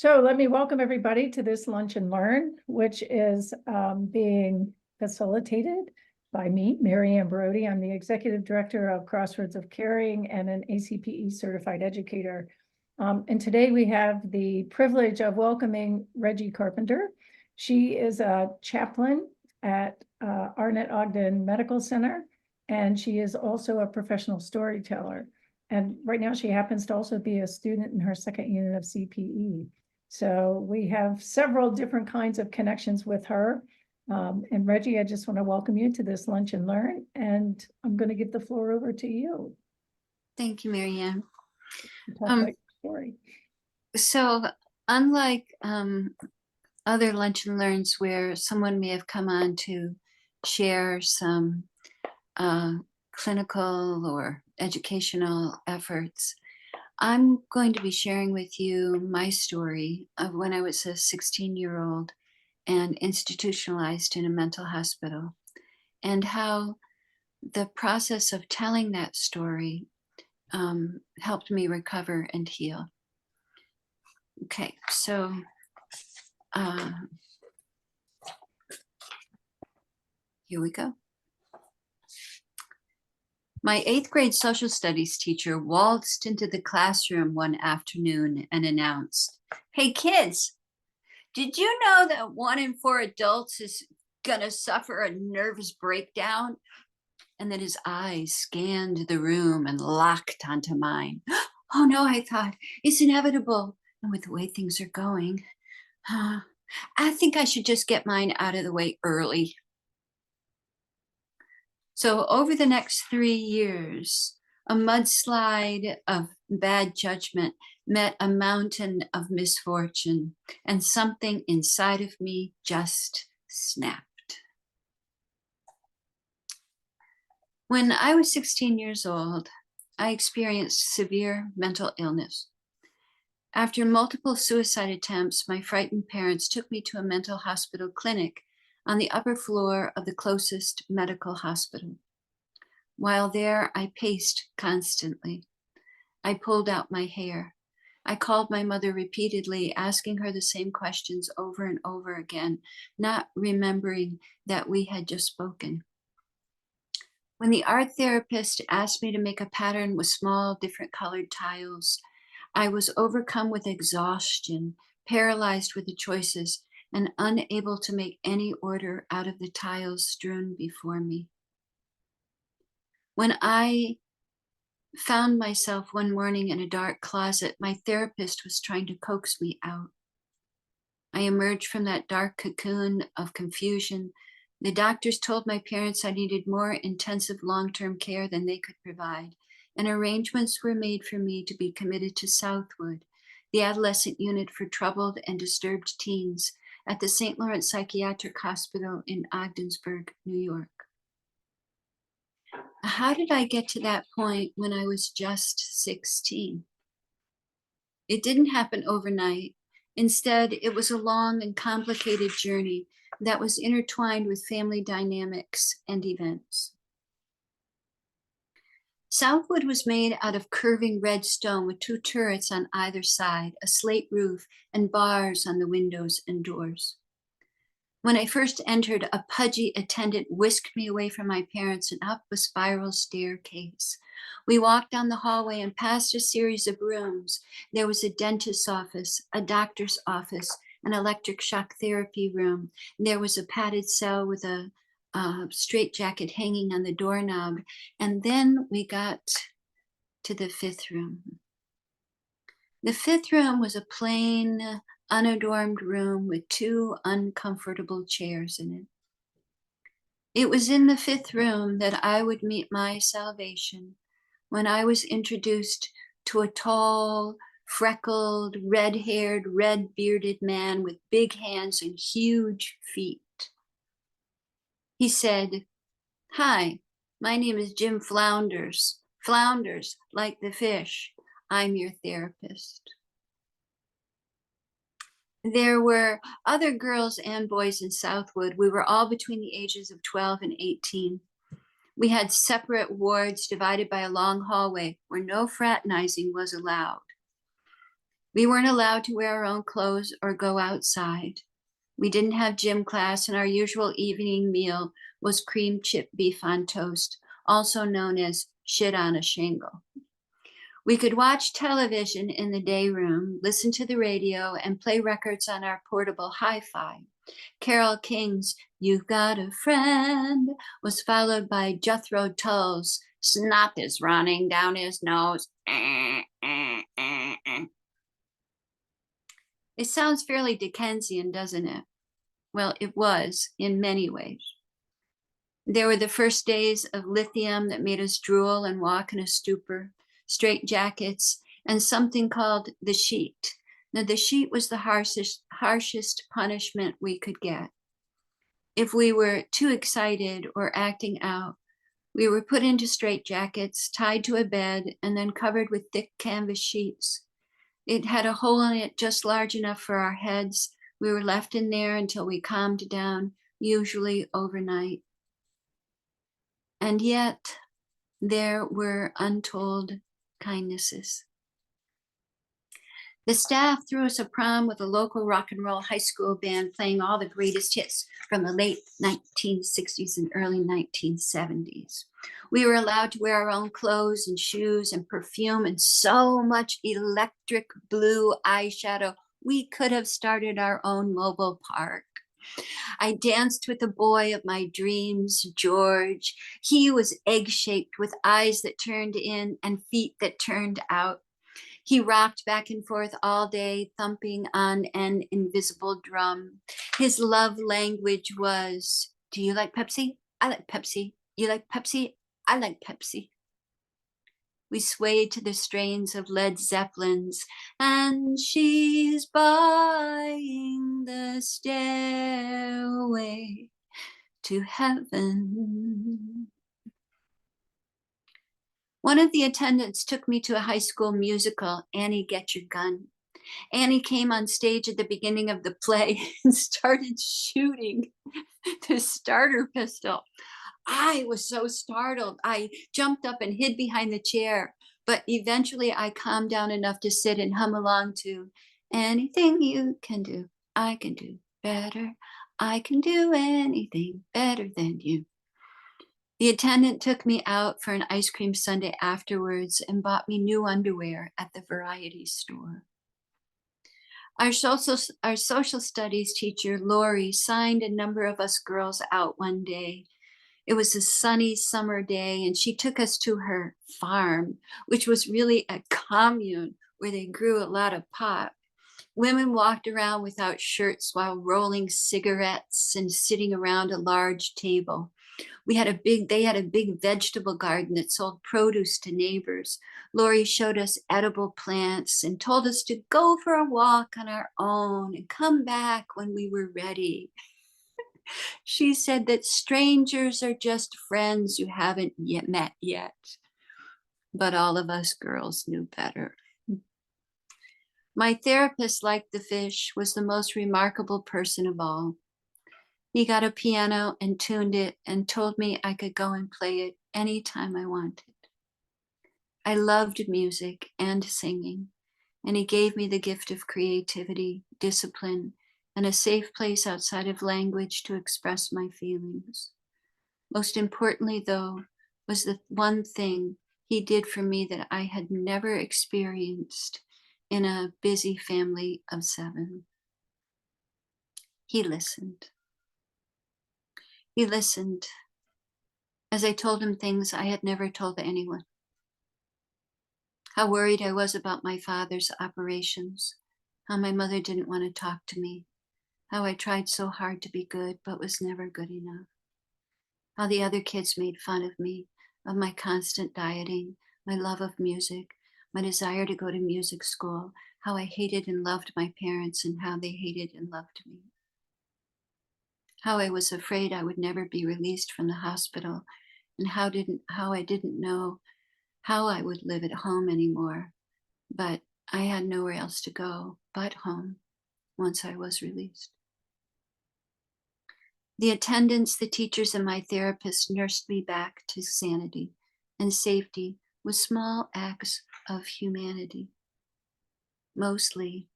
So let me welcome everybody to this Lunch and Learn, which is being facilitated by me, Mary Ann Brody. I'm the Executive Director of Crossroads of Caring and an ACPE certified educator. And today we have the privilege of welcoming Regi Carpenter. She is a chaplain at Arnett Ogden Medical Center, and she is also a professional storyteller. And right now she happens to also be a student in her second unit of CPE. So we have several different kinds of connections with her. And Regi, I just want to welcome you to this Lunch and Learn, and I'm going to give the floor over to you. Thank you, Mary Ann. Talk about your story. So unlike other Lunch and Learns where someone may have come on to share some clinical or educational efforts, I'm going to be sharing with you my story of when I was a 16-year-old and institutionalized in a mental hospital, and how the process of telling that story helped me recover and heal. Okay, so here we go. My 8th grade social studies teacher waltzed into the classroom one afternoon and announced, "Hey kids, did you know that 1 in 4 adults is gonna suffer a nervous breakdown?" And then his eyes scanned the room and locked onto mine. Oh no, I thought, it's inevitable. And with the way things are going, I think I should just get mine out of the way early. So over the next 3 years, a mudslide of bad judgment met a mountain of misfortune, and something inside of me just snapped. When I was 16 years old, I experienced severe mental illness. After multiple suicide attempts, my frightened parents took me to a mental hospital clinic on the upper floor of the closest medical hospital. While there, I paced constantly. I pulled out my hair. I called my mother repeatedly, asking her the same questions over and over again, not remembering that we had just spoken. When the art therapist asked me to make a pattern with small, different colored tiles, I was overcome with exhaustion, paralyzed with the choices, and unable to make any order out of the tiles strewn before me. When I found myself one morning in a dark closet, my therapist was trying to coax me out. I emerged from that dark cocoon of confusion. The doctors told my parents I needed more intensive long-term care than they could provide, and arrangements were made for me to be committed to Southwood, the adolescent unit for troubled and disturbed teens at the St. Lawrence Psychiatric Hospital in Ogdensburg, New York. How did I get to that point when I was just 16? It didn't happen overnight. Instead, it was a long and complicated journey that was intertwined with family dynamics and events. Southwood was made out of curving red stone with 2 turrets on either side, a slate roof, and bars on the windows and doors. When I first entered, a pudgy attendant whisked me away from my parents and up a spiral staircase. We walked down the hallway and past a series of rooms. There was a dentist's office, a doctor's office, an electric shock therapy room. There was a padded cell with a straitjacket hanging on the doorknob. And then we got to the 5th room. The 5th room was a plain, unadorned room with 2 uncomfortable chairs in it. It was in the 5th room that I would meet my salvation when I was introduced to a tall, freckled, red-haired, red-bearded man with big hands and huge feet. He said, "Hi, my name is Jim Flounders. Flounders, like the fish. I'm your therapist." There were other girls and boys in Southwood. We were all between the ages of 12 and 18. We had separate wards divided by a long hallway where no fraternizing was allowed. We weren't allowed to wear our own clothes or go outside. We didn't have gym class, and our usual evening meal was cream chip beef on toast, also known as shit on a shingle. We could watch television in the day room, listen to the radio, and play records on our portable hi-fi. Carole King's "You've Got a Friend" was followed by Jethro Tull's "Snot is Running Down His Nose." It sounds fairly Dickensian, doesn't it? Well, it was in many ways. There were the first days of lithium that made us drool and walk in a stupor, straitjackets, and something called the sheet. Now, the sheet was the harshest punishment we could get. If we were too excited or acting out, we were put into straitjackets, tied to a bed, and then covered with thick canvas sheets. It had a hole in it just large enough for our heads. We were left in there until we calmed down, usually overnight. And yet, there were untold kindnesses. The staff threw us a prom with a local rock and roll high school band playing all the greatest hits from the late 1960s and early 1970s. We were allowed to wear our own clothes and shoes and perfume and so much electric blue eyeshadow. We could have started our own mobile park. I danced with the boy of my dreams, George. He was egg-shaped with eyes that turned in and feet that turned out. He rocked back and forth all day, thumping on an invisible drum. His love language was, "Do you like Pepsi? I like Pepsi. You like Pepsi? I like Pepsi." We swayed to the strains of Led Zeppelin's "And She's Buying the Stairway to Heaven." One of the attendants took me to a high school musical, "Annie, Get Your Gun." Annie came on stage at the beginning of the play and started shooting the starter pistol. I was so startled. I jumped up and hid behind the chair, but eventually I calmed down enough to sit and hum along to "Anything you can do, I can do better. I can do anything better than you." The attendant took me out for an ice cream sundae afterwards and bought me new underwear at the variety store. Our social studies teacher, Lori, signed a number of us girls out one day. It was a sunny summer day, and she took us to her farm, which was really a commune where they grew a lot of pot. Women walked around without shirts while rolling cigarettes and sitting around a large table. They had a big vegetable garden that sold produce to neighbors. Lori showed us edible plants and told us to go for a walk on our own and come back when we were ready. She said that strangers are just friends you haven't yet met yet. But all of us girls knew better. My therapist, like the fish, was the most remarkable person of all. He got a piano and tuned it and told me I could go and play it anytime I wanted. I loved music and singing, and he gave me the gift of creativity, discipline, and a safe place outside of language to express my feelings. Most importantly, though, was the one thing he did for me that I had never experienced in a busy family of 7. He listened. He listened as I told him things I had never told anyone. How worried I was about my father's operations, how my mother didn't want to talk to me, how I tried so hard to be good but was never good enough, how the other kids made fun of me, of my constant dieting, my love of music, my desire to go to music school, how I hated and loved my parents and how they hated and loved me. How I was afraid I would never be released from the hospital, and how I didn't know how I would live at home anymore, but I had nowhere else to go but home once I was released. The attendants, the teachers, and my therapist nursed me back to sanity and safety with small acts of humanity. Mostly,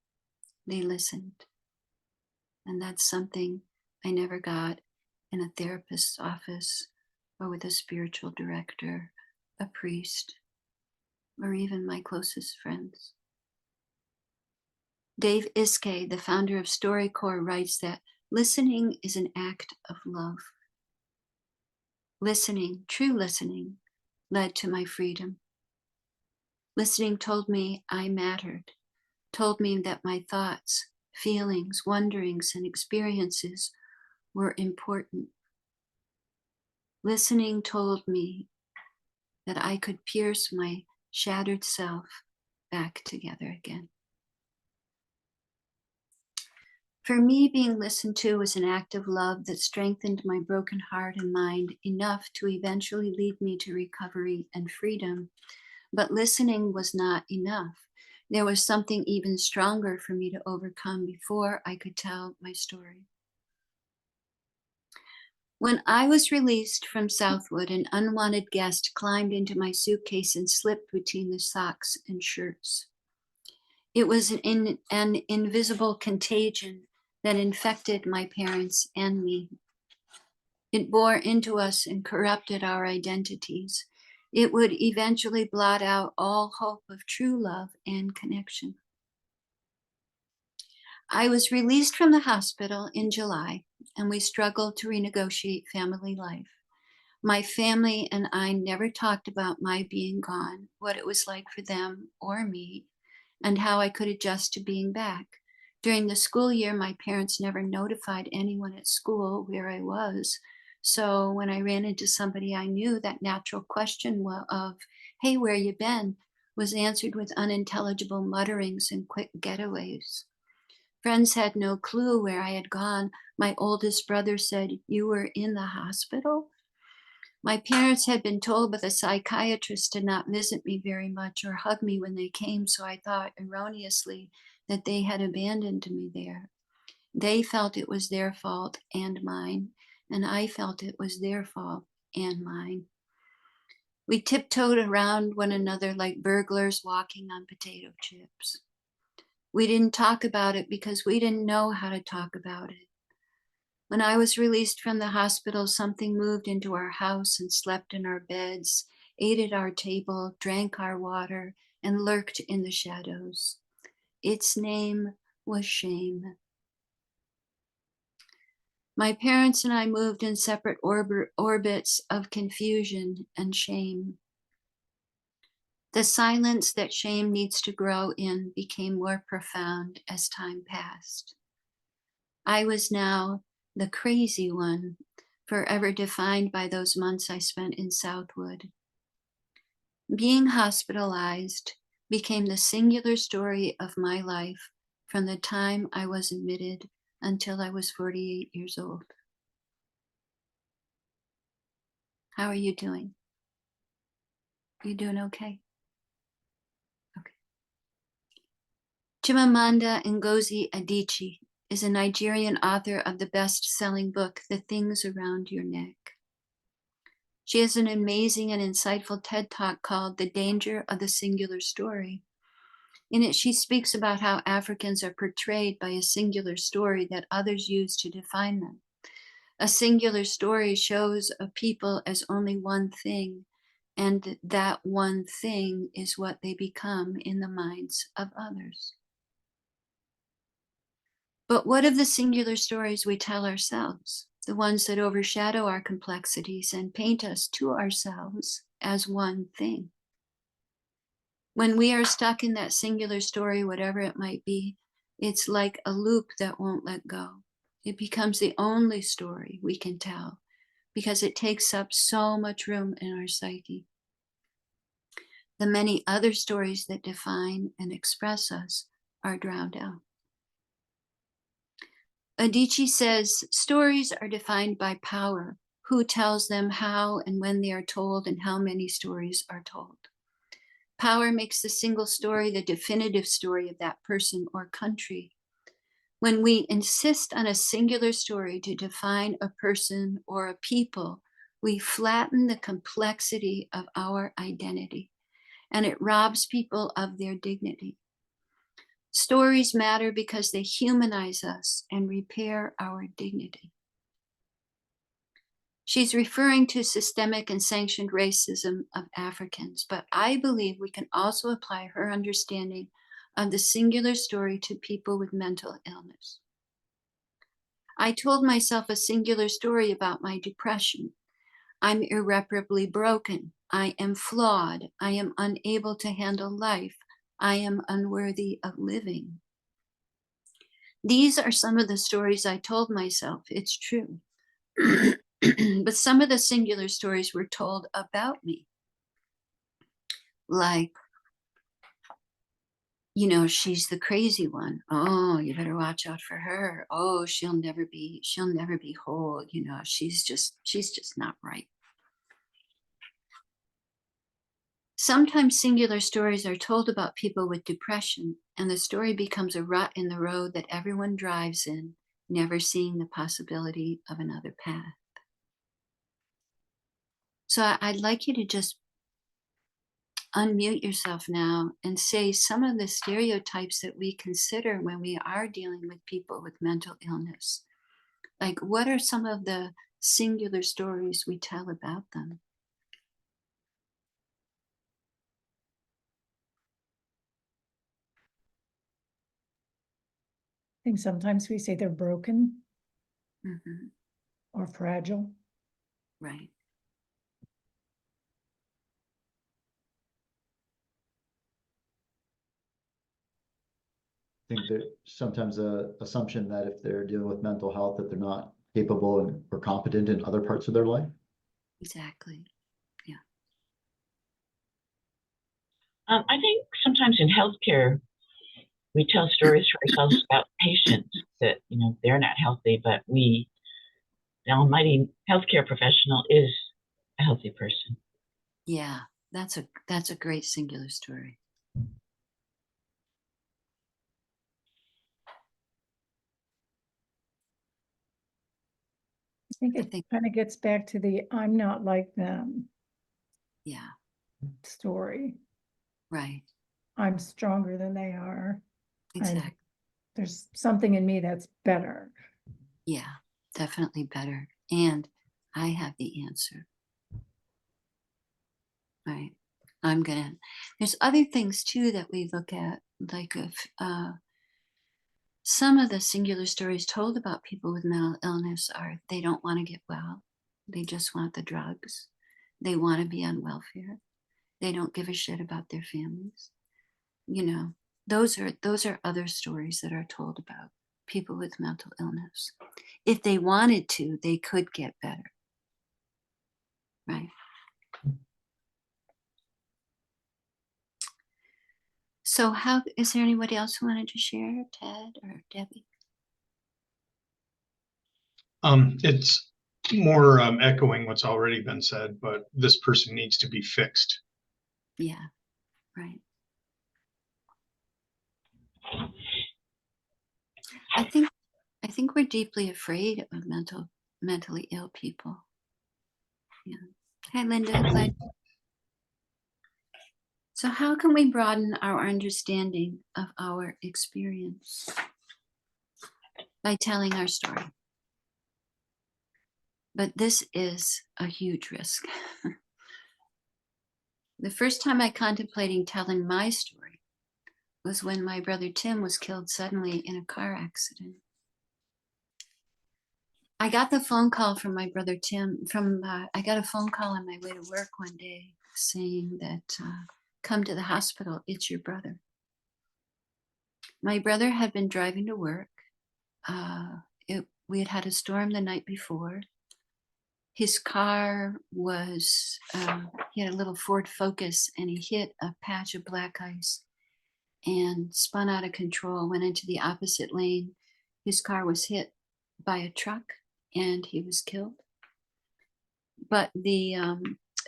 they listened. And that's something I never got in a therapist's office or with a spiritual director, a priest, or even my closest friends. Dave Iskay, the founder of StoryCorps, writes that listening is an act of love. Listening, true listening, led to my freedom. Listening told me I mattered, told me that my thoughts, feelings, wonderings, and experiences were important. Listening told me that I could pierce my shattered self back together again. For me, being listened to was an act of love that strengthened my broken heart and mind enough to eventually lead me to recovery and freedom. But listening was not enough. There was something even stronger for me to overcome before I could tell my story. When I was released from Southwood, an unwanted guest climbed into my suitcase and slipped between the socks and shirts. It was an invisible contagion that infected my parents and me. It bore into us and corrupted our identities. It would eventually blot out all hope of true love and connection. I was released from the hospital in July, and we struggled to renegotiate family life. My family and I never talked about my being gone, what it was like for them or me, and how I could adjust to being back. During the school year, my parents never notified anyone at school where I was. So when I ran into somebody I knew, that natural question of, hey, where you been, was answered with unintelligible mutterings and quick getaways. Friends had no clue where I had gone. My oldest brother said, "You were in the hospital?" My parents had been told by the psychiatrist to not visit me very much or hug me when they came, so I thought erroneously that they had abandoned me there. They felt it was their fault and mine, and I felt it was their fault and mine. We tiptoed around one another like burglars walking on potato chips. We didn't talk about it because we didn't know how to talk about it. When I was released from the hospital, something moved into our house and slept in our beds, ate at our table, drank our water, and lurked in the shadows. Its name was shame. My parents and I moved in separate orbits of confusion and shame. The silence that shame needs to grow in became more profound as time passed. I was now the crazy one, forever defined by those months I spent in Southwood. Being hospitalized became the singular story of my life from the time I was admitted until I was 48 years old. How are you doing? You doing okay? Okay. Chimamanda Ngozi Adichie is a Nigerian author of the best-selling book, The Things Around Your Neck. She has an amazing and insightful TED Talk called The Danger of the Singular Story. In it, she speaks about how Africans are portrayed by a singular story that others use to define them. A singular story shows a people as only one thing, and that one thing is what they become in the minds of others. But what of the singular stories we tell ourselves, the ones that overshadow our complexities and paint us to ourselves as one thing? When we are stuck in that singular story, whatever it might be, it's like a loop that won't let go. It becomes the only story we can tell because it takes up so much room in our psyche. The many other stories that define and express us are drowned out. Adichie says stories are defined by power, who tells them, how and when they are told, and how many stories are told. Power makes the single story the definitive story of that person or country. When we insist on a singular story to define a person or a people, we flatten the complexity of our identity, and it robs people of their dignity. Stories matter because they humanize us and repair our dignity. She's referring to systemic and sanctioned racism of Africans, but I believe we can also apply her understanding of the singular story to people with mental illness. I told myself a singular story about my depression. I'm irreparably broken. I am flawed. I am unable to handle life. I am unworthy of living. These are some of the stories I told myself. It's true. But some of the singular stories were told about me. Like, you know, she's the crazy one. Oh, you better watch out for her. Oh, she'll never be whole. You know, she's just not right. Sometimes singular stories are told about people with depression, and the story becomes a rut in the road that everyone drives in, never seeing the possibility of another path. So I'd like you to just unmute yourself now and say some of the stereotypes that we consider when we are dealing with people with mental illness. Like, what are some of the singular stories we tell about them? I think sometimes we say they're broken Mm-hmm. or fragile. Right. I think there's sometimes a assumption that if they're dealing with mental health, that they're not capable and or competent in other parts of their life. Exactly. I think sometimes in healthcare, we tell stories for ourselves about patients that, you know, they're not healthy, but the almighty healthcare professional is a healthy person. Yeah, that's a great singular story. I think it kind of gets back to the I'm not like them Yeah, story. right. I'm stronger than they are. Exactly. There's something in me that's better. Yeah, definitely better. And I have the answer. Right. There's other things too that we look at, like if some of the singular stories told about people with mental illness are they don't want to get well. They just want the drugs. They want to be on welfare. They don't give a shit about their families. You know, those are other stories that are told about people with mental illness. If they wanted to, they could get better. Right. So is there anybody else who wanted to share, Ted or Debbie? It's more echoing what's already been said, but this person needs to be fixed. Yeah, right. I think we're deeply afraid of mentally ill people. Yeah. Hi, Linda. Glad. So how can we broaden our understanding of our experience? By telling our story. But this is a huge risk. The first time I contemplated telling my story was when my brother Tim was killed suddenly in a car accident. I got the phone call from my brother Tim I got a phone call on my way to work one day saying that, come to the hospital, it's your brother. My brother had been driving to work. We had had a storm the night before. His car was, he had a little Ford Focus and he hit a patch of black ice and spun out of control, went into the opposite lane. His car was hit by a truck and he was killed. But the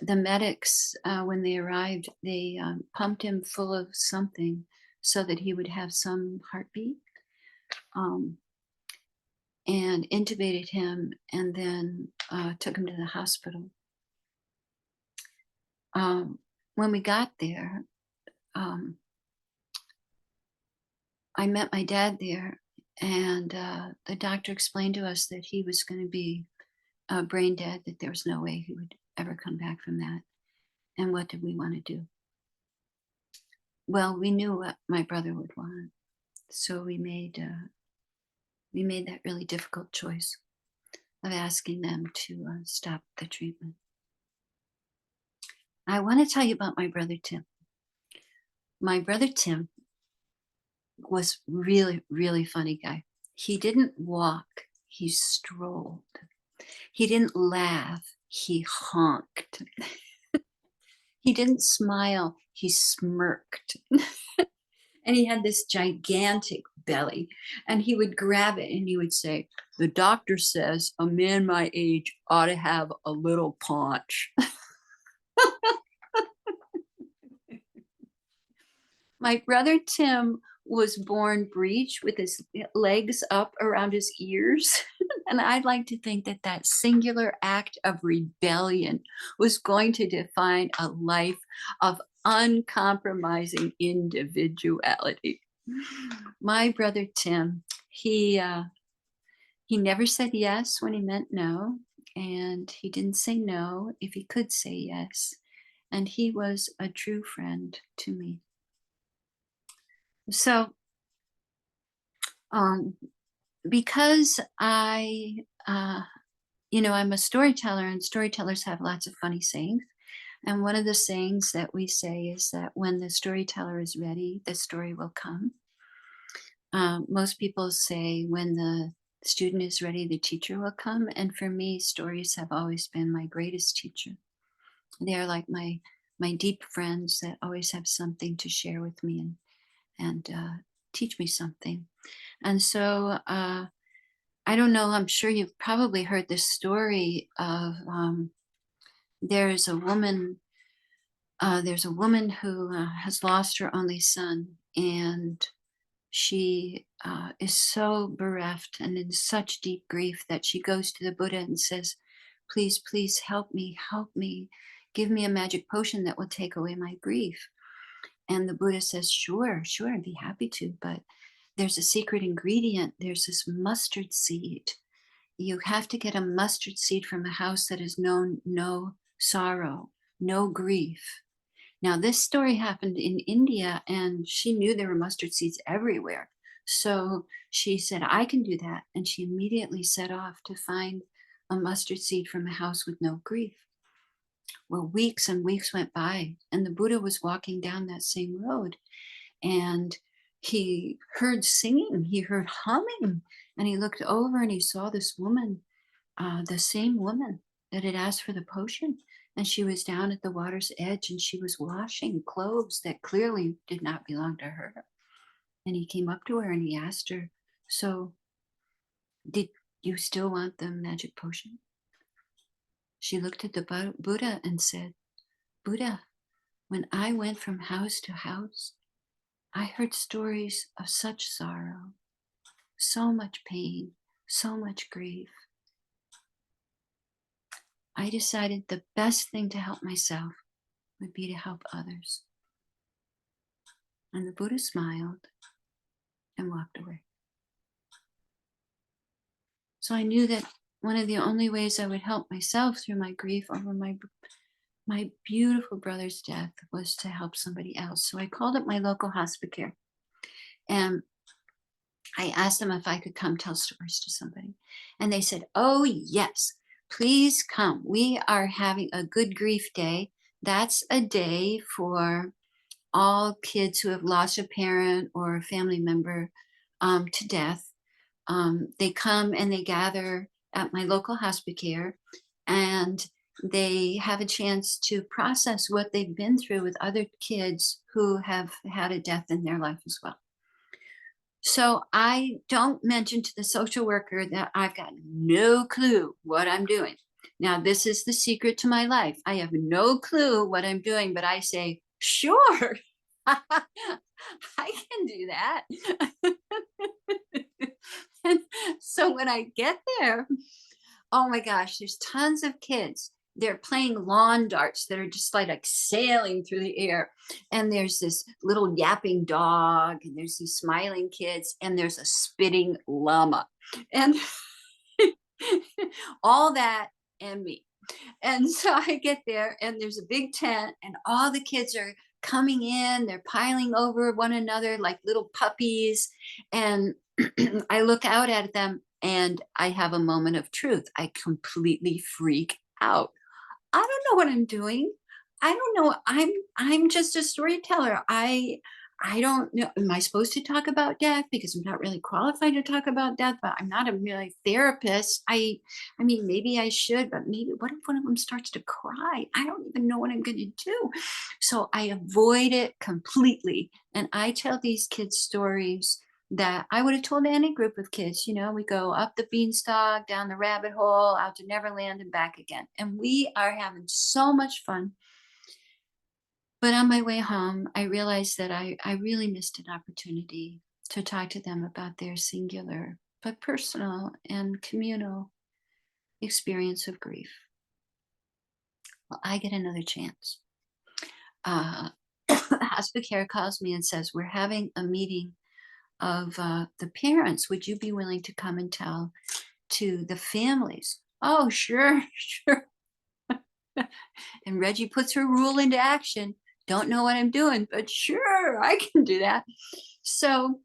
medics, when they arrived, they pumped him full of something so that he would have some heartbeat, and intubated him and then took him to the hospital. When we got there, I met my dad there, and the doctor explained to us that he was going to be brain dead, that there was no way he would ever come back from that. And what did we want to do? Well, we knew what my brother would want, so we made that really difficult choice of asking them to stop the treatment. I want to tell you about my brother Tim. My brother Tim was really, really funny guy. He didn't walk, he strolled. He didn't laugh, he honked. He didn't smile, he smirked. And he had this gigantic belly, and he would grab it and he would say, "The doctor says a man my age ought to have a little paunch." My brother Tim was born breech with his legs up around his ears. And I'd like to think that that singular act of rebellion was going to define a life of uncompromising individuality. My brother Tim, he never said yes when he meant no, and he didn't say no if he could say yes. And he was a true friend to me. So, because I'm a storyteller, and storytellers have lots of funny sayings. And one of the sayings that we say is that when the storyteller is ready, the story will come. Most people say when the student is ready, the teacher will come. And for me, stories have always been my greatest teacher. They are like my deep friends that always have something to share with me and teach me something. And so I don't know, I'm sure you've probably heard this story of there's a woman who has lost her only son, and she is so bereft and in such deep grief that she goes to the Buddha and says, "Please, please help me, give me a magic potion that will take away my grief." And the Buddha says, sure, I'd be happy to, but there's a secret ingredient. There's this mustard seed. You have to get a mustard seed from a house that has known no sorrow, no grief. Now, this story happened in India, and she knew there were mustard seeds everywhere. So she said, "I can do that." And she immediately set off to find a mustard seed from a house with no grief. Well, weeks and weeks went by, and the Buddha was walking down that same road, and he heard singing, he heard humming, and he looked over and he saw this woman, the same woman that had asked for the potion. And she was down at the water's edge, and she was washing clothes that clearly did not belong to her. And he came up to her and he asked her, "So, did you still want the magic potion?" She looked at the Buddha and said, "Buddha, when I went from house to house, I heard stories of such sorrow, so much pain, so much grief. I decided the best thing to help myself would be to help others." And the Buddha smiled and walked away. So I knew that one of the only ways I would help myself through my grief over my beautiful brother's death was to help somebody else. So I called up my local hospice care, and I asked them if I could come tell stories to somebody. And they said, "Oh, yes, please come. We are having a good grief day. That's a day for all kids who have lost a parent or a family member to death. They come and they gather at my local hospice care, and they have a chance to process what they've been through with other kids who have had a death in their life as well." So I don't mention to the social worker that I've got no clue what I'm doing. Now, this is the secret to my life. I have no clue what I'm doing, but I say, "Sure, I can do that." And so when I get there, oh my gosh, there's tons of kids. they're playing lawn darts that are just like sailing through the air. And there's this little yapping dog, and there's these smiling kids, and there's a spitting llama, and all that and me. And so I get there, and there's a big tent, and all the kids are coming in. They're piling over one another like little puppies. And I look out at them, and I have a moment of truth. I completely freak out. I don't know what I'm doing. I don't know. I'm just a storyteller. I don't know. Am I supposed to talk about death? Because I'm not really qualified to talk about death, but I'm not a really therapist. I mean, maybe I should, but maybe what if one of them starts to cry? I don't even know what I'm going to do. So I avoid it completely. And I tell these kids stories that I would have told any group of kids. You know, we go up the beanstalk, down the rabbit hole, out to Neverland and back again. And we are having so much fun. But on my way home, I realized that I really missed an opportunity to talk to them about their singular but personal and communal experience of grief. Well, I get another chance. Hospice Care calls me and says, we're having a meeting of the parents. Would you be willing to come and tell to the families? Oh, sure, sure. And Regi puts her rule into action. Don't know what I'm doing, but sure, I can do that. So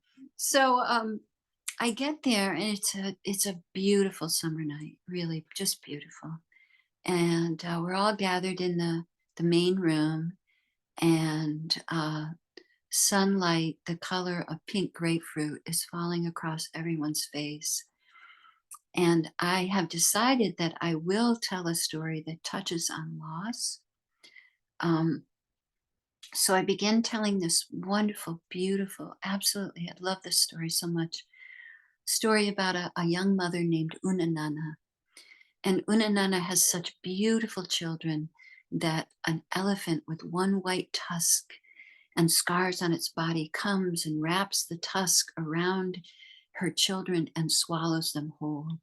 I get there, and it's a beautiful summer night, really just beautiful. And we're all gathered in the main room, and sunlight, the color of pink grapefruit, is falling across everyone's face. And I have decided that I will tell a story that touches on loss. So I began telling this wonderful, beautiful, absolutely, I love this story so much, story about a young mother named Unanana. And Unanana has such beautiful children that an elephant with one white tusk and scars on its body comes and wraps the tusk around her children and swallows them whole.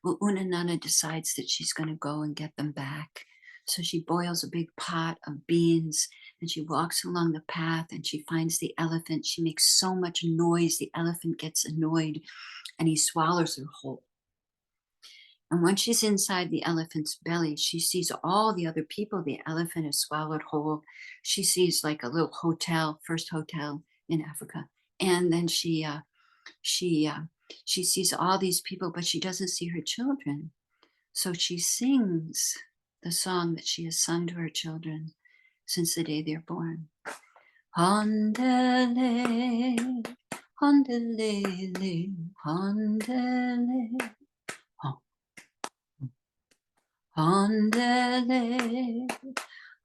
Well, Unanana decides that she's going to go and get them back. So she boils a big pot of beans, and she walks along the path, and she finds the elephant. She makes so much noise, the elephant gets annoyed, and he swallows her whole. And when she's inside the elephant's belly, she sees all the other people the elephant has swallowed whole. She sees like a little hotel, first hotel in Africa. And then she sees all these people, but she doesn't see her children. So she sings the song that she has sung to her children since the day they're born. Hondele, hondelele, hondele. Hondele,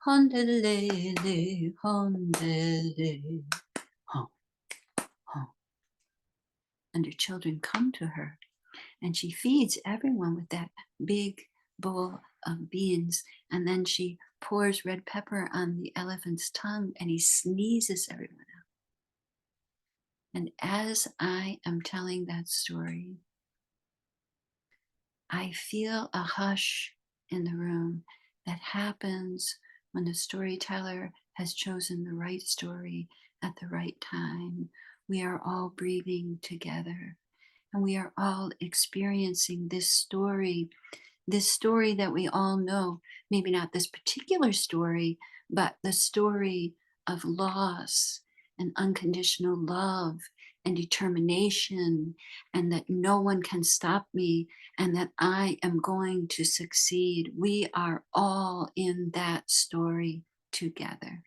hondelele, hondele. And her children come to her, and she feeds everyone with that big bowl of beans, and then she pours red pepper on the elephant's tongue, and he sneezes everyone out. And as I am telling that story, I feel a hush in the room that happens when the storyteller has chosen the right story at the right time. We are all breathing together, and we are all experiencing this story that we all know, maybe not this particular story, but the story of loss and unconditional love and determination, and that no one can stop me, and that I am going to succeed. We are all in that story together.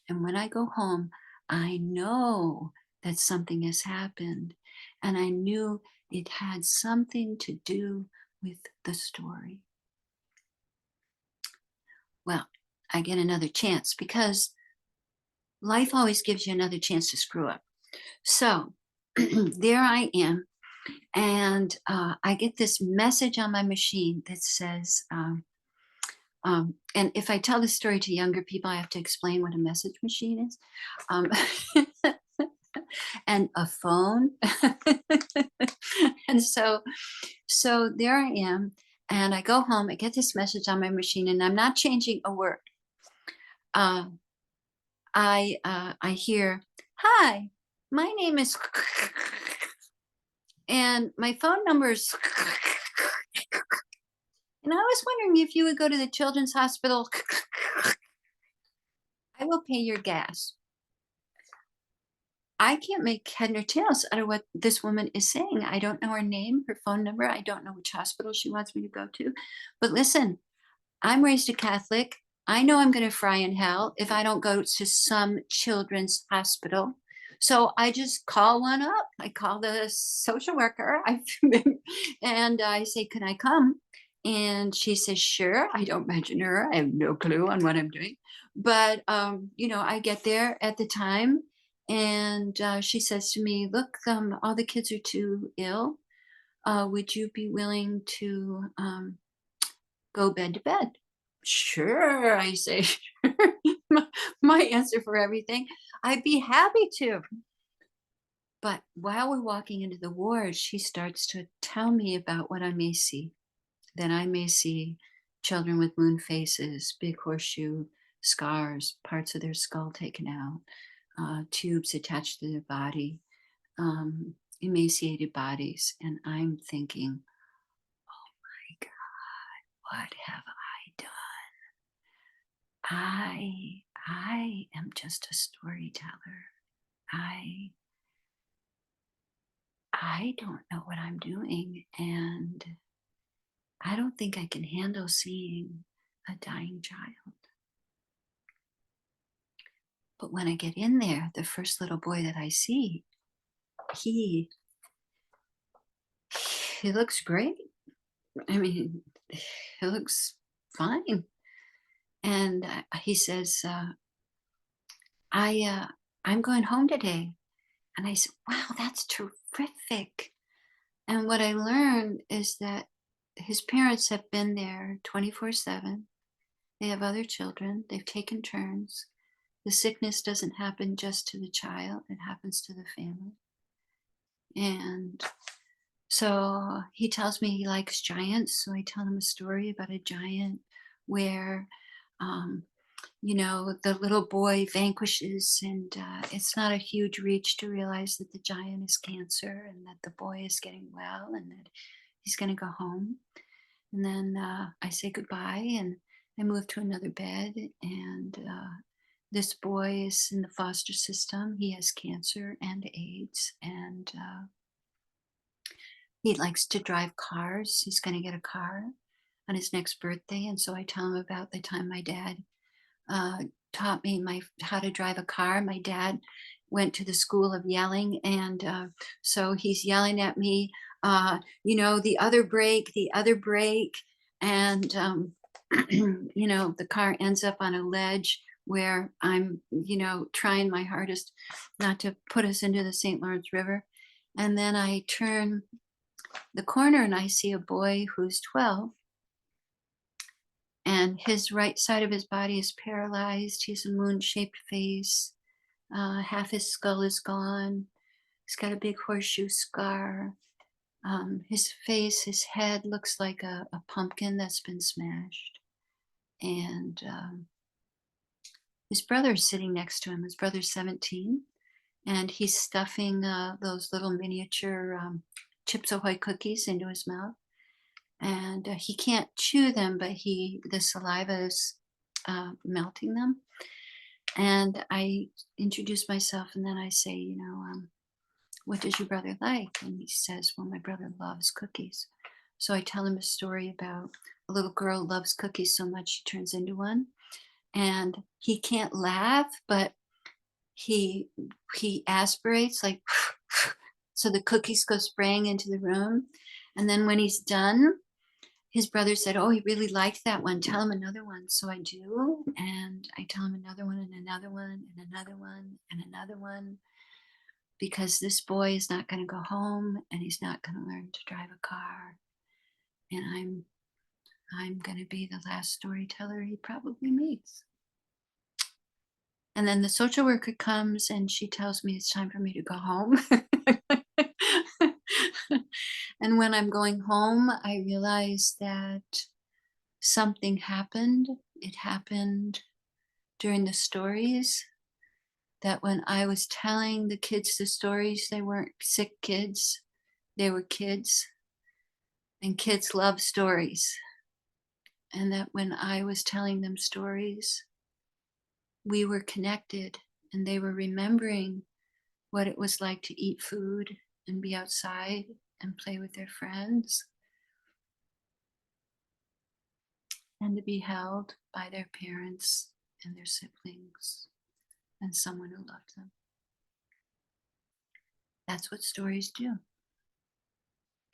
And when I go home, I know that something has happened, and I knew it had something to do with the story. Well, I get another chance, because life always gives you another chance to screw up. So there I am, and I get this message on my machine that says, and if I tell this story to younger people, I have to explain what a message machine is. And a phone. And so there I am, And I go home, I get this message on my machine, and I'm not changing a word. I hear, "Hi, my name is," and my phone number's, and I was wondering if you would go to the children's hospital. I will pay your gas. I can't make head nor tails out of what this woman is saying. I don't know her name, her phone number. I don't know which hospital she wants me to go to. But listen, I'm raised a Catholic. I know I'm going to fry in hell if I don't go to some children's hospital. So I just call one up. I call the social worker and I say, "Can I come?" And she says, "Sure." I don't mention her. I have no clue on what I'm doing. But, I get there at the time and she says to me, "Look, all the kids are too ill. Would you be willing to go bed to bed?" "Sure," I say. My answer for everything. "I'd be happy to." But while we're walking into the ward, she starts to tell me about what I may see. Then I may see children with moon faces, big horseshoe scars, parts of their skull taken out, tubes attached to their body, emaciated bodies. And I'm thinking, "Oh my God, what have I done? I am just a storyteller. I don't know what I'm doing, and I don't think I can handle seeing a dying child." But when I get in there, the first little boy that I see, he he looks great. I mean, he looks fine. And he says, I'm going home today." And I said, "Wow, that's terrific." And what I learned is that his parents have been there 24/7. They have other children. They've taken turns. The sickness doesn't happen just to the child, it happens to the family. And so he tells me he likes giants. So I tell him a story about a giant where, um, the little boy vanquishes, and it's not a huge reach to realize that the giant is cancer and that the boy is getting well and that he's going to go home. And then I say goodbye and I move to another bed. And this boy is in the foster system. He has cancer and AIDS. And he likes to drive cars. He's going to get a car on his next birthday. And so I tell him about the time my dad taught me how to drive a car. My dad went to the school of yelling, and so he's yelling at me, the other brake, and the car ends up on a ledge where I'm, trying my hardest not to put us into the St. Lawrence River. And then I turn the corner and I see a boy who's 12. And his right side of his body is paralyzed. He has a moon-shaped face. Half his skull is gone. He's got a big horseshoe scar. His face, his head looks like a pumpkin that's been smashed. And his brother's sitting next to him. His brother's 17. And he's stuffing those little miniature Chips Ahoy cookies into his mouth. And he can't chew them, but the saliva is melting them. And I introduce myself, and then I say, "What does your brother like?" And he says, "Well, my brother loves cookies." So I tell him a story about a little girl who loves cookies so much she turns into one. And he can't laugh, but he aspirates like, so the cookies go spraying into the room. And then when he's done, his brother said, "Oh, he really liked that one. Tell him another one." So I do. And I tell him another one and another one and another one and another one, because this boy is not going to go home and he's not going to learn to drive a car. And I'm going to be the last storyteller he probably meets. And then the social worker comes and she tells me it's time for me to go home. And when I'm going home, I realize that something happened. It happened during the stories, that when I was telling the kids the stories, they weren't sick kids, they were kids, and kids love stories. And that when I was telling them stories, we were connected, and they were remembering what it was like to eat food and be outside and play with their friends and to be held by their parents and their siblings and someone who loved them. That's what stories do.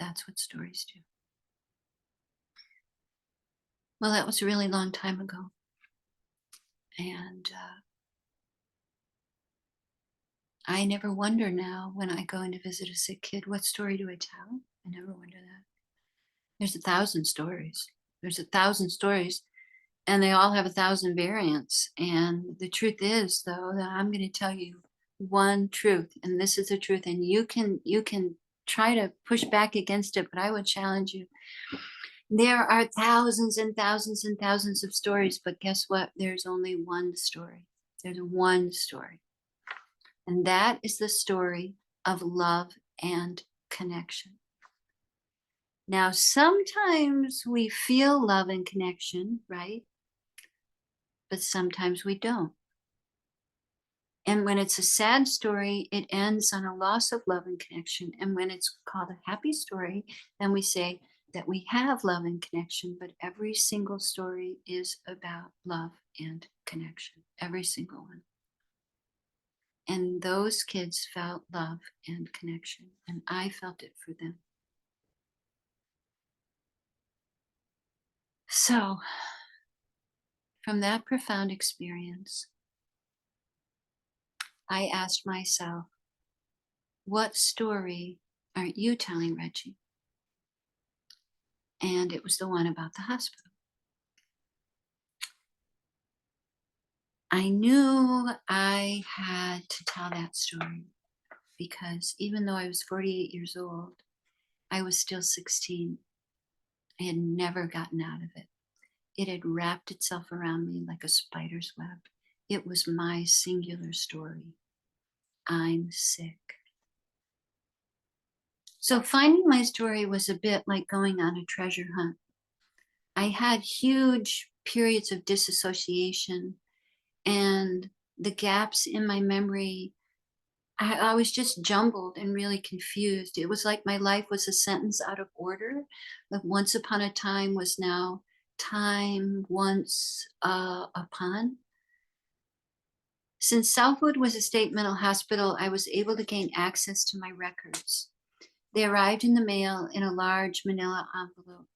That's what stories do. Well, that was a really long time ago. And I never wonder now when I go in to visit a sick kid, what story do I tell? I never wonder that. There's 1,000 stories. There's 1,000 stories, and they all have 1,000 variants. And the truth is, though, that I'm going to tell you one truth, and this is the truth. And you can try to push back against it, but I would challenge you. There are thousands and thousands and thousands of stories, but guess what? There's only one story. There's one story. And that is the story of love and connection. Now, sometimes we feel love and connection, right? But sometimes we don't. And when it's a sad story, it ends on a loss of love and connection. And when it's called a happy story, then we say that we have love and connection. But every single story is about love and connection. Every single one. And those kids felt love and connection. And I felt it for them. So, from that profound experience, I asked myself, what story aren't you telling, Regi? And it was the one about the hospital. I knew I had to tell that story because even though I was 48 years old, I was still 16. I had never gotten out of it. It had wrapped itself around me like a spider's web. It was my singular story. I'm sick. So finding my story was a bit like going on a treasure hunt. I had huge periods of disassociation, and the gaps in my memory, I was just jumbled and really confused. It was like my life was a sentence out of order. Like once upon a time was now time once upon. Since Southwood was a state mental hospital, I was able to gain access to my records. They arrived in the mail in a large manila envelope.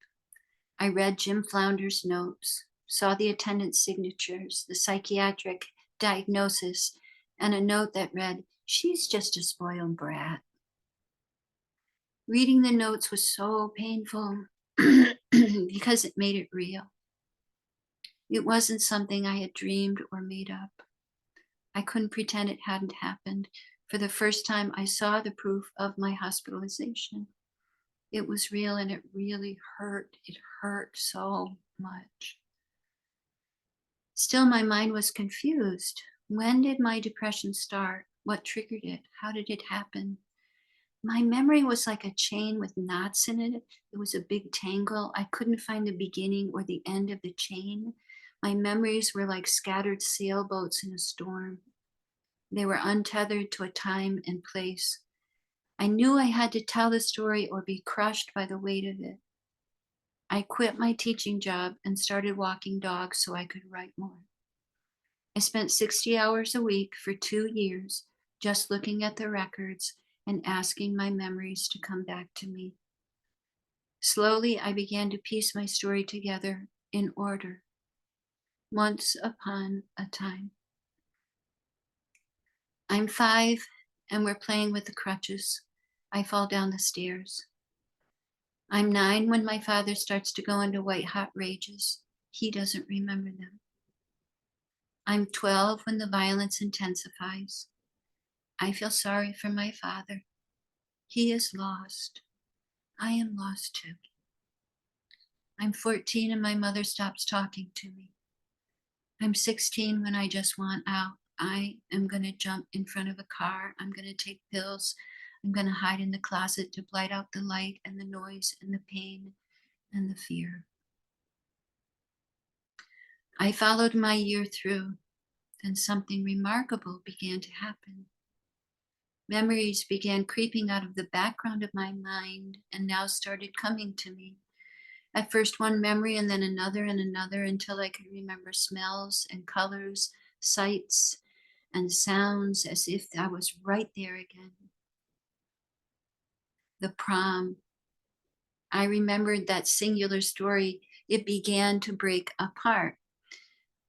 I read Jim Flounder's notes, saw the attendant's signatures, the psychiatric diagnosis, and a note that read, "She's just a spoiled brat." Reading the notes was so painful because it made it real. It wasn't something I had dreamed or made up. I couldn't pretend it hadn't happened. For the first time, I saw the proof of my hospitalization. It was real and it really hurt. It hurt so much. Still, my mind was confused. When did my depression start? What triggered it? How did it happen? My memory was like a chain with knots in it. It was a big tangle. I couldn't find the beginning or the end of the chain. My memories were like scattered sailboats in a storm. They were untethered to a time and place. I knew I had to tell the story or be crushed by the weight of it. I quit my teaching job and started walking dogs so I could write more. I spent 60 hours a week for 2 years just looking at the records and asking my memories to come back to me. Slowly, I began to piece my story together in order, once upon a time. I'm 5 and we're playing with the crutches. I fall down the stairs. I'm 9 when my father starts to go into white hot rages. He doesn't remember them. I'm 12 when the violence intensifies. I feel sorry for my father. He is lost. I am lost too. I'm 14 and my mother stops talking to me. I'm 16 when I just want out. I am going to jump in front of a car. I'm going to take pills. I'm going to hide in the closet to blight out the light and the noise and the pain and the fear. I followed my year through, then something remarkable began to happen. Memories began creeping out of the background of my mind and now started coming to me. At first one memory and then another and another until I could remember smells and colors, sights and sounds as if I was right there again. The prom. I remembered that singular story. It began to break apart.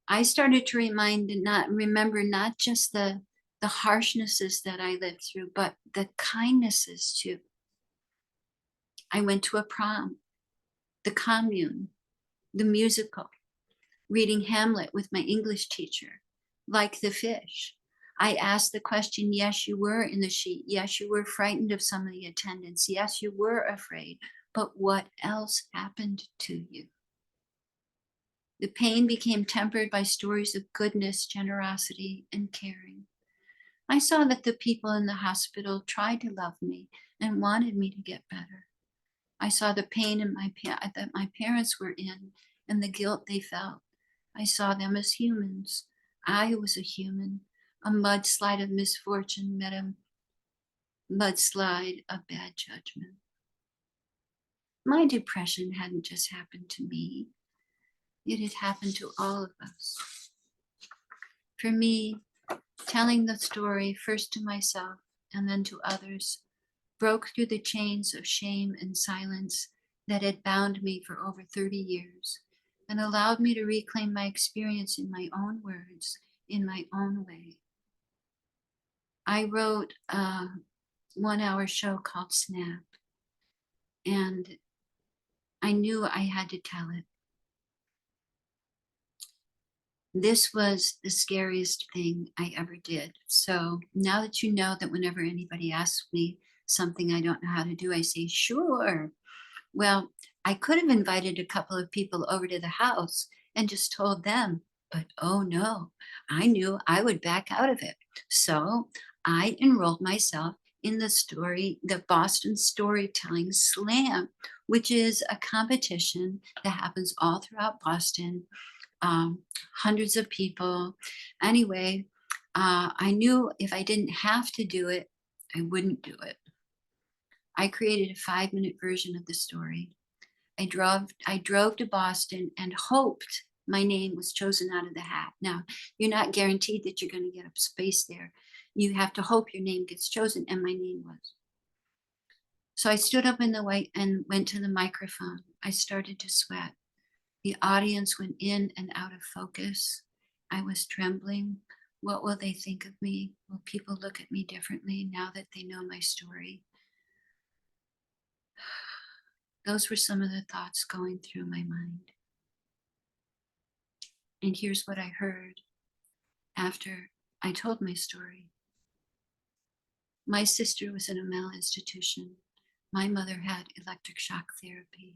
I started to remember not just the harshnesses that I lived through, but the kindnesses too. I went to a prom, the commune, the musical, reading Hamlet with my English teacher, like the fish. I asked the question, yes, you were in the sheet. Yes, you were frightened of some of the attendants. Yes, you were afraid. But what else happened to you? The pain became tempered by stories of goodness, generosity, and caring. I saw that the people in the hospital tried to love me and wanted me to get better. I saw the pain that my parents were in and the guilt they felt. I saw them as humans. I was a human. A mudslide of misfortune met a mudslide of bad judgment. My depression hadn't just happened to me. It had happened to all of us. For me, telling the story first to myself and then to others broke through the chains of shame and silence that had bound me for over 30 years and allowed me to reclaim my experience in my own words, in my own way. I wrote a 1-hour show called Snap, and I knew I had to tell it. This was the scariest thing I ever did. So now that you know that whenever anybody asks me something I don't know how to do, I say, sure. Well, I could have invited a couple of people over to the house and just told them, but oh no, I knew I would back out of it. So I enrolled myself in the Boston Storytelling Slam, which is a competition that happens all throughout Boston. Hundreds of people. Anyway, I knew if I didn't have to do it, I wouldn't do it. I created a 5-minute version of the story. I drove to Boston and hoped my name was chosen out of the hat. Now, you're not guaranteed that you're going to get a space there. You have to hope your name gets chosen, and my name was. So I stood up in the white and went to the microphone. I started to sweat. The audience went in and out of focus. I was trembling. What will they think of me? Will people look at me differently now that they know my story? Those were some of the thoughts going through my mind. And here's what I heard after I told my story. My sister was in a mental institution. My mother had electric shock therapy.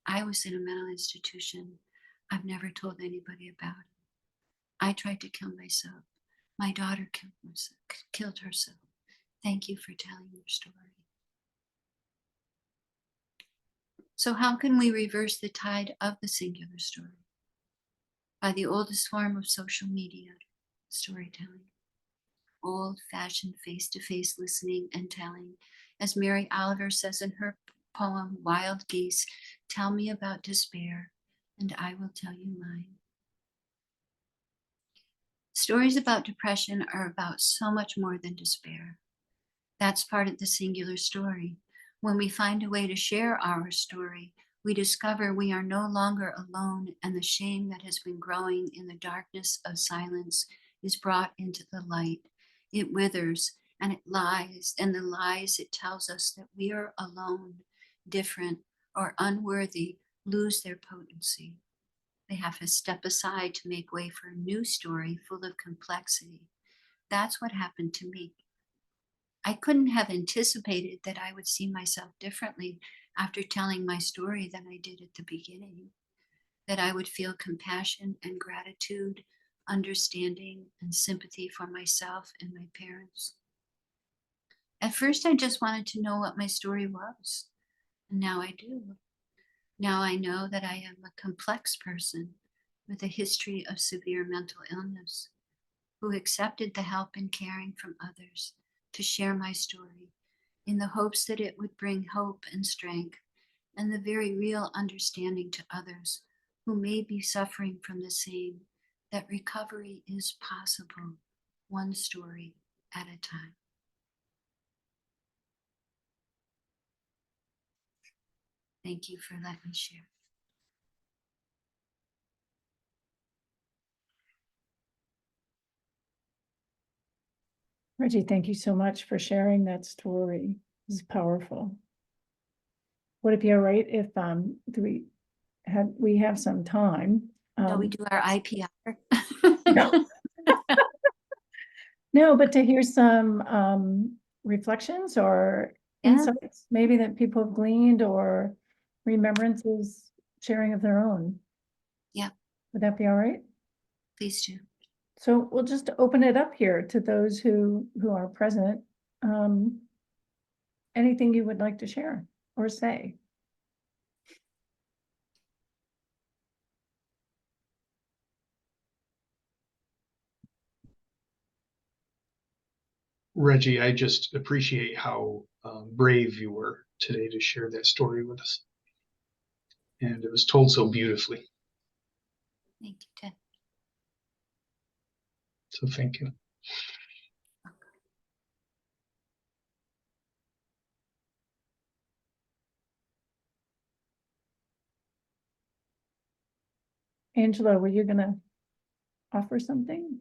I was in a mental institution. I've never told anybody about it. I tried to kill myself. My daughter killed herself. Thank you for telling your story. So how can we reverse the tide of the singular story? By the oldest form of social media, storytelling. Old-fashioned face-to-face listening and telling. As Mary Oliver says in her poem, Wild Geese, tell me about despair, and I will tell you mine. Stories about depression are about so much more than despair. That's part of the singular story. When we find a way to share our story, we discover we are no longer alone, and the shame that has been growing in the darkness of silence is brought into the light. It withers and it lies, and the lies it tells us that we are alone, different, or unworthy lose their potency. They have to step aside to make way for a new story full of complexity. That's what happened to me. I couldn't have anticipated that I would see myself differently after telling my story than I did at the beginning, that I would feel compassion and gratitude, understanding and sympathy for myself and my parents. At first, I just wanted to know what my story was, and now I do. Now I know that I am a complex person with a history of severe mental illness who accepted the help and caring from others to share my story in the hopes that it would bring hope and strength and the very real understanding to others who may be suffering from the same, that recovery is possible, one story at a time. Thank you for letting me share. Regi, thank you so much for sharing that story. It's powerful. Would it be all right if we have some time? Shall we do our IPR? No. No, but to hear some reflections or Yeah. insights, maybe that people have gleaned, or remembrances, sharing of their own. Yeah. Would that be all right? Please do. So we'll just open it up here to those who are present. Anything you would like to share or say? Regi, I just appreciate how brave you were today to share that story with us. And it was told so beautifully. Thank you, Ted. So thank you. Angela, were you gonna offer something?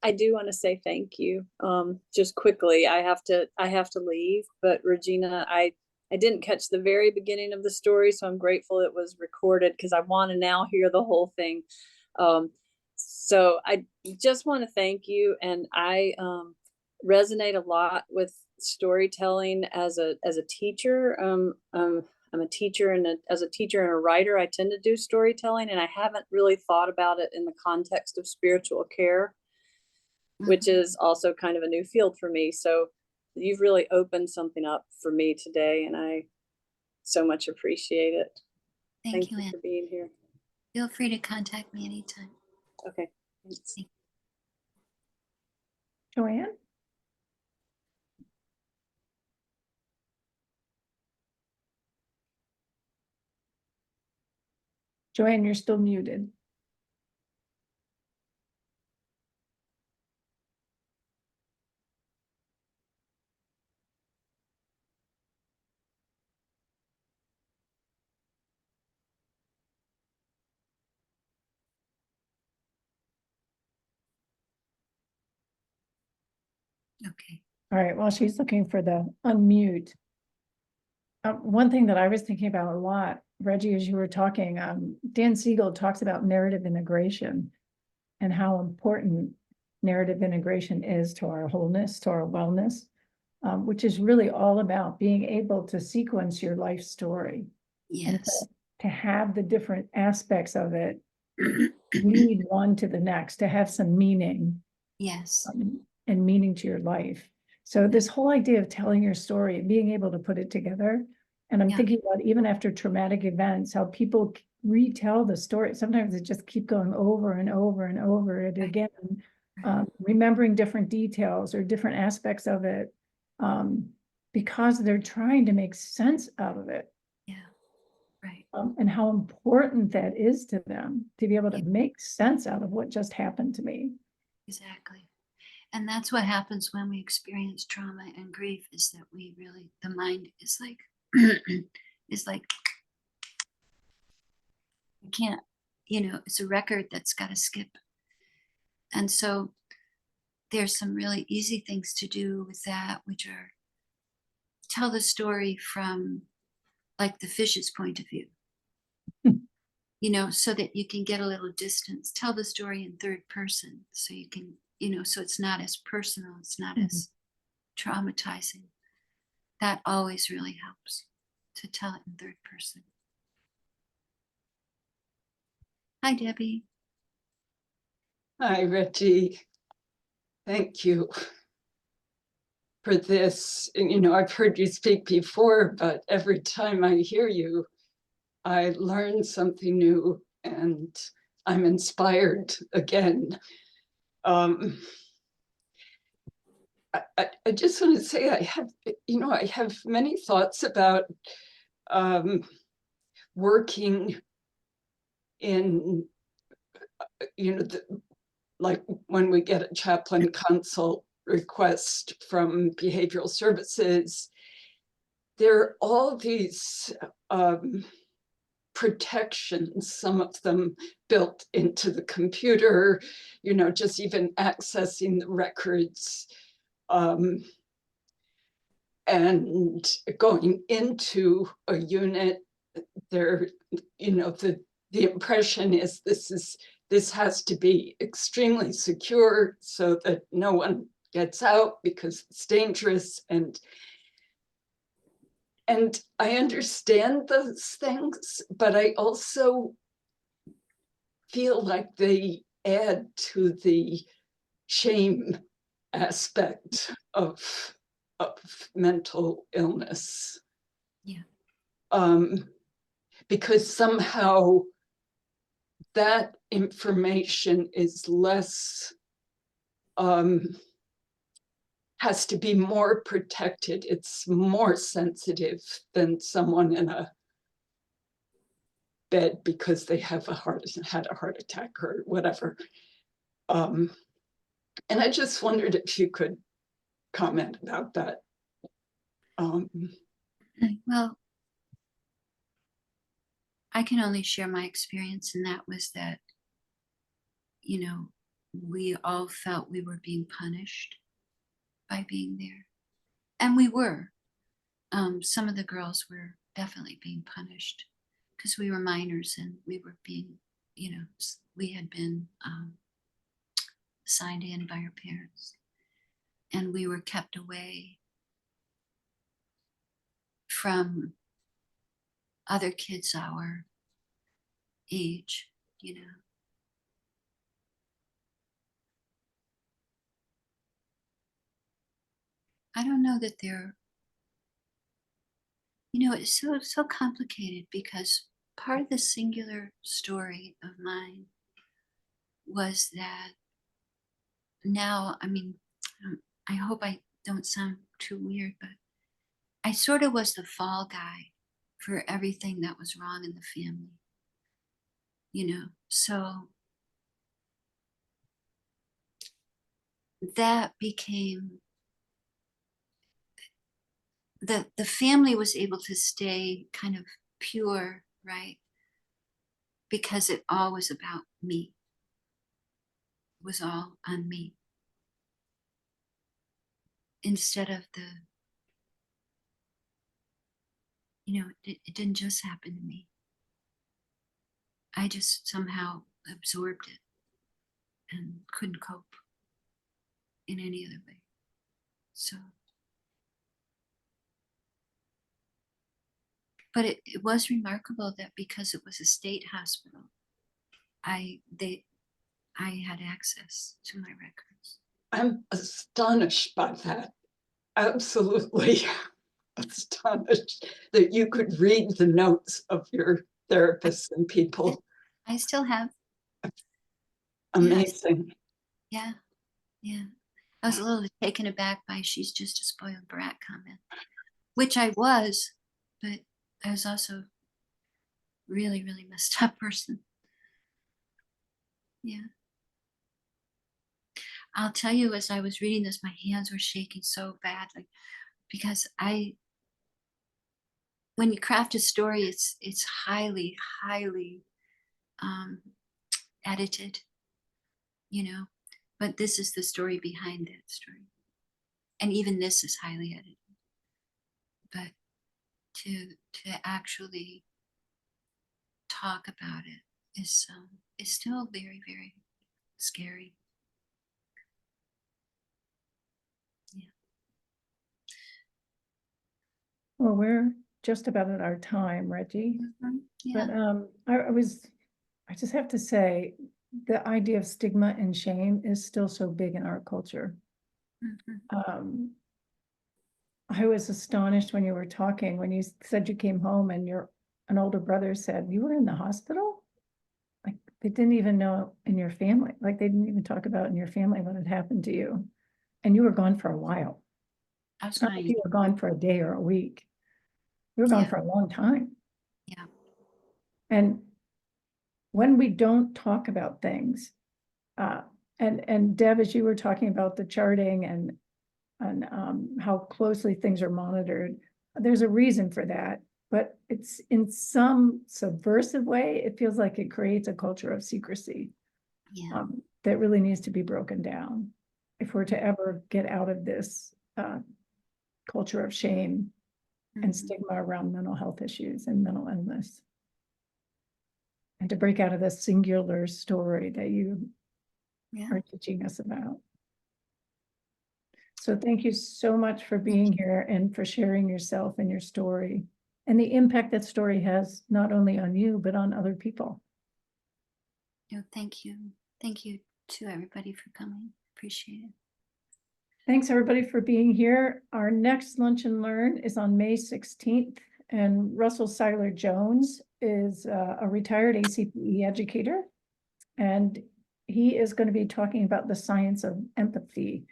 I do want to say thank you. Just quickly, I have to leave, but Regina, I didn't catch the very beginning of the story, so I'm grateful it was recorded because I want to now hear the whole thing. So I just want to thank you, and I resonate a lot with storytelling as a teacher. I'm a teacher, and as a teacher and a writer, I tend to do storytelling, and I haven't really thought about it in the context of spiritual care, which is also kind of a new field for me. So you've really opened something up for me today, and I so much appreciate it. Thank you, for Anne. being here. Feel free to contact me anytime. Okay. Thanks. Joanne? Joanne, you're still muted. Okay. All right, while she's looking for the unmute. One thing that I was thinking about a lot, Regi, as you were talking, Dan Siegel talks about narrative integration and how important narrative integration is to our wholeness, to our wellness, which is really all about being able to sequence your life story. And Yes. to have the different aspects of it lead one to the next, to have some meaning. Yes. And meaning to your life. So this whole idea of telling your story, being able to put it together, and I'm thinking about even after traumatic events, how people retell the story. Sometimes they just keep going over and over and over it again, remembering different details or different aspects of it, because they're trying to make sense out of it. Yeah. Right. And how important that is to them to be able to make sense out of what just happened to me. Exactly. And that's what happens when we experience trauma and grief, is that we really, the mind is like, is like, you can't, it's a record that's got to skip. And so there's some really easy things to do with that, which are tell the story from like the fish's point of view, so that you can get a little distance. Tell the story in third person so you can, so it's not as personal, it's not as traumatizing, that always really helps to tell it in third person. Hi, Debbie. Hi, Regi. Thank you for this. And, you know, I've heard you speak before, but every time I hear you, I learn something new and I'm inspired again. I just want to say I have many thoughts about working in, like when we get a chaplain consult request from behavioral services, there are all these protections, some of them built into the computer, just even accessing the records, and going into a unit. There, the impression is this has to be extremely secure so that no one gets out because it's dangerous. And I understand those things, but I also feel like they add to the shame aspect of mental illness. Yeah. Because somehow that information is less, has to be more protected. It's more sensitive than someone in a bed because they have had a heart attack or whatever. And I just wondered if you could comment about that. Well, I can only share my experience, and that was that, we all felt we were being punished by being there. And we were. Some of the girls were definitely being punished because we were minors and we were being, we had been signed in by our parents, and we were kept away from other kids our age, I don't know that they're, it's so complicated because part of the singular story of mine was that now, I hope I don't sound too weird, but I sort of was the fall guy for everything that was wrong in the family, so that became, the family was able to stay kind of pure, right? Because it all was about me. It was all on me. Instead of it didn't just happen to me. I just somehow absorbed it and couldn't cope in any other way. So, but it was remarkable that because it was a state hospital, I had access to my records. I'm astonished by that. Absolutely astonished that you could read the notes of your therapists and people. I still have. Amazing. Yeah. I was a little taken aback by "she's just a spoiled brat" comment, which I was, but I was also really, really messed up person. Yeah. I'll tell you, as I was reading this, my hands were shaking so badly because when you craft a story, it's highly, highly edited, but this is the story behind that story. And even this is highly edited. But to actually talk about it is still very, very scary. Yeah. Well, we're just about at our time, Reggie. Yeah. But I just have to say, the idea of stigma and shame is still so big in our culture. Mhm. I was astonished when you were talking, when you said you came home and an older brother said, you were in the hospital? Like, they didn't even know in your family, like they didn't even talk about in your family what had happened to you. And you were gone for a while. I was It's not like fine. you were gone for a day or a week. You were gone Yeah. for a long time. Yeah. And when we don't talk about things, and Deb, as you were talking about the charting and how closely things are monitored, there's a reason for that, but it's in some subversive way, it feels like it creates a culture of secrecy Yeah. that really needs to be broken down if we're to ever get out of this culture of shame and Mhm. stigma around mental health issues and mental illness. And to break out of this singular story that you Yeah. are teaching us about. So thank you so much for being here and for sharing yourself and your story and the impact that story has not only on you, but on other people. No, thank you. Thank you to everybody for coming. Appreciate it. Thanks everybody for being here. Our next Lunch and Learn is on May 16th, and Russell Seiler Jones is a retired ACPE educator, and he is going to be talking about the science of empathy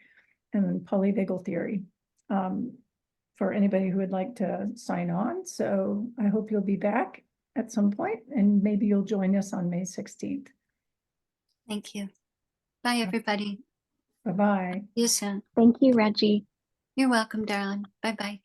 and polyvagal theory for anybody who would like to sign on. So I hope you'll be back at some point, and maybe you'll join us on May 16th. Thank you. Bye, everybody. Bye-bye. See you soon. Thank you, Reggie. You're welcome, darling. Bye-bye.